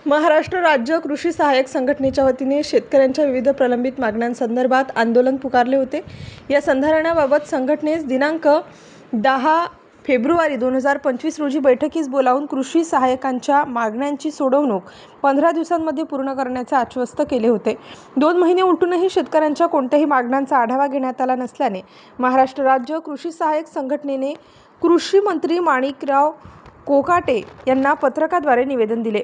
महाराष्ट्र राज्य कृषी सहाय्यक संघटनेच्या वतीने शेतकऱ्यांच्या विविध प्रलंबित मागण्यांसंदर्भात आंदोलन पुकारले होते। या संधारणाबाबत संघटनेस दिनांक 10 फेब्रुवारी 2025 रोजी बैठकीस बोलावून कृषी सहाय्यकांच्या मागण्यांची सोडवणूक 15 दिवसांमध्ये पूर्ण करण्याचे आश्वस्त केले होते। 2 महिने उलटूनही शेतकऱ्यांच्या कोणत्याही मागण्यांचा आढावा घेण्यात आला नसल्याने महाराष्ट्र राज्य कृषी सहाय्यक संघटनेने कृषी मंत्री माणिकराव कोकाटे यांना पत्रकाद्वारे निवेदन दिले।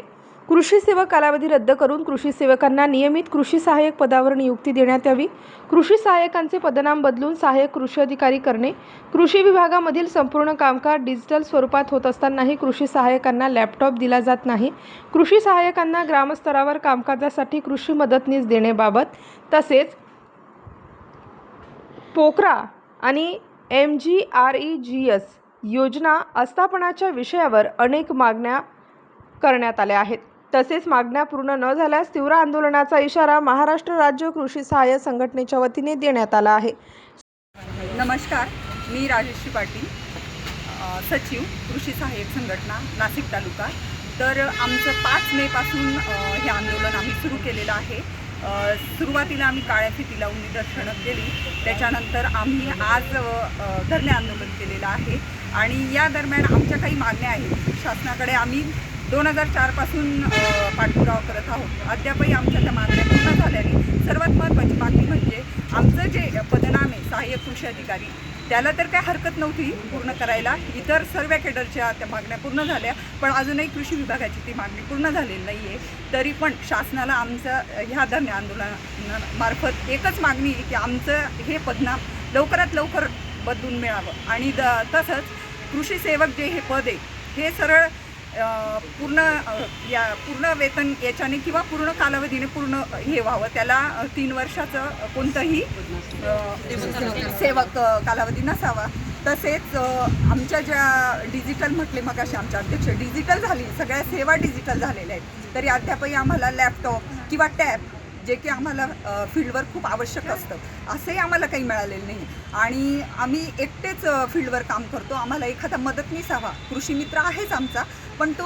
कृषी सेवक कालावधी रद्द करून कृषी सेवकांना नियमित कृषी सहाय्यक पदावर नियुक्ती देण्यात यावी, कृषी सहाय्यकांचे पदनाम बदलून सहाय्यक कृषी अधिकारी करणे, कृषी विभागामधील संपूर्ण कामकाज डिजिटल स्वरूपात होत असतानाही कृषी सहाय्यकांना लॅपटॉप दिला जात नाही, कृषी सहाय्यकांना ग्रामस्तरावर कामकाजासाठी कृषी मदतनीस देण्याबाबत तसेच पोकरा आणि MGREGS योजना आस्थापनाच्या विषयावर अनेक मागण्या करण्यात आल्या आहेत। तसेच मागण्या पूर्ण न झाल्यास तीव्र आंदोलनाचा इशारा महाराष्ट्र राज्य कृषी सहाय्यक संघटनेच्या वतीने देण्यात आला आहे। नमस्कार, मी राजेश्री पाटील, सचिव कृषी सहाय्यक संघटना नाशिक तालुका। तर आमचं 5 मे पासून हे आंदोलन आम्ही सुरू केलेलं आहे। सुरुवातीला आम्ही काळ्या फिती लावून निदर्शनं केली, त्याच्यानंतर आम्ही आज धरणे आंदोलन केलेलं आहे आणि या दरम्यान आमच्या काही मागण्या आहेत। शासनाकडे आम्ही 2004 पासून पाठपुरावा करत आहोत। अद्यापही आमच्या त्या मागण्या पूर्ण झाल्या नाही। सर्वात महत्त्वाची मागणी म्हणजे आमचं जे पदनाम आहे सहाय्यक कृषी अधिकारी, त्याला तर काय हरकत नव्हती पूर्ण करायला, इतर सर्व केडरच्या त्या मागण्या पूर्ण झाल्या, पण अजूनही कृषी विभागाची ती मागणी पूर्ण झालेली नाही आहे। तरी पण शासनाला आमचं ह्या धरणे आंदोलनामार्फत एकच मागणी आहे की आमचं हे पदनाम लवकरात लवकर बदलून मिळावं आणि तसंच कृषी सेवक जे हे पद आहे हे सरळ पूर्ण वेतन याच्याने किंवा पूर्ण कालावधीने पूर्ण हे व्हावं, त्याला 3 वर्षाचं कोणतंही सेवक कालावधी नसावा। तसेच आमच्या ज्या डिजिटल म्हटले मग असे आमच्या अध्यक्ष डिजिटल झाली, सगळ्या सेवा डिजिटल झालेल्या आहेत, तरी अद्यापही आम्हाला लॅपटॉप किंवा टॅब जे की आम्हाला फील्डवर खूप आवश्यक असतं असंही आम्हाला काही मिळालेलं नाही आणि आम्ही एकटेच फील्डवर काम करतो। आम्हाला एखादा मदतनीस हवा, कृषी मित्र आहेच आमचा, पण तो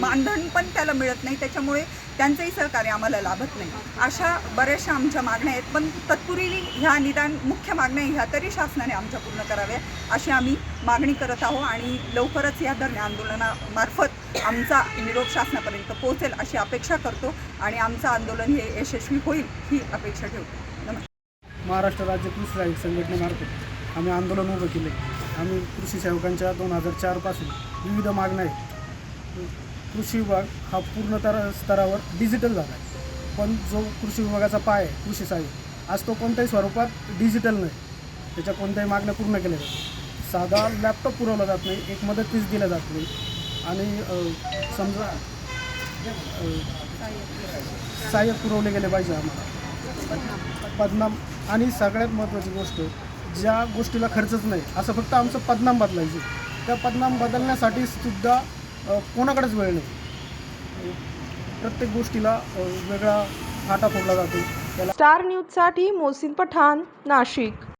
मानधन पण त्याला मिळत नाही, त्याच्यामुळे त्यांचंही सहकार्य आम्हाला लाभत नाही। अशा बऱ्याचशा आमच्या मागण्या आहेत, पण तत्पुरी ह्या निदान मुख्य मागण्या ह्या तरी शासनाने आमच्या पूर्ण कराव्या अशी आम्ही मागणी करत आहोत आणि लवकरच या धरणे आंदोलनामार्फत आमचा निरोप शासनापर्यंत पोहोचेल अशी अपेक्षा करतो आणि आमचं आंदोलन हे यशस्वी होईल ही अपेक्षा ठेवतो। महाराष्ट्र राज्य कृषी सहाय्यक संघटनेमार्फत आम्ही आंदोलन उभं केले। आम्ही कृषी सेवकांच्या 2004 पासून विविध मागण्या आहेत। कृषी विभाग हा पूर्ण स्तरावर डिजिटल झाला आहे, पण जो कृषी विभागाचा पाय आहे कृषी सहाय्यक, आज तो कोणत्याही स्वरूपात डिजिटल नाही, त्याच्या कोणत्याही मागण्या पूर्ण केल्या जातात। साधा लॅपटॉप पुरवला जात नाही, एक मदतनीस दिला जात नाही आणि समजा सहाय्यक पुरवले गेले पाहिजे आम्हाला पदनाम। आणि सगळ्यात महत्त्वाची गोष्ट, ज्या गोष्टीला खर्चच नाही असं फक्त आमचं पदनाम बदलायचं, त्या पदनाम बदलण्यासाठी सुद्धा कोणाकडेच वेळ नाही। प्रत्येक गोष्टीला वेगळा फाटा फोडला जातो। स्टार न्यूजसाठी मोहसिन पठाण, नाशिक।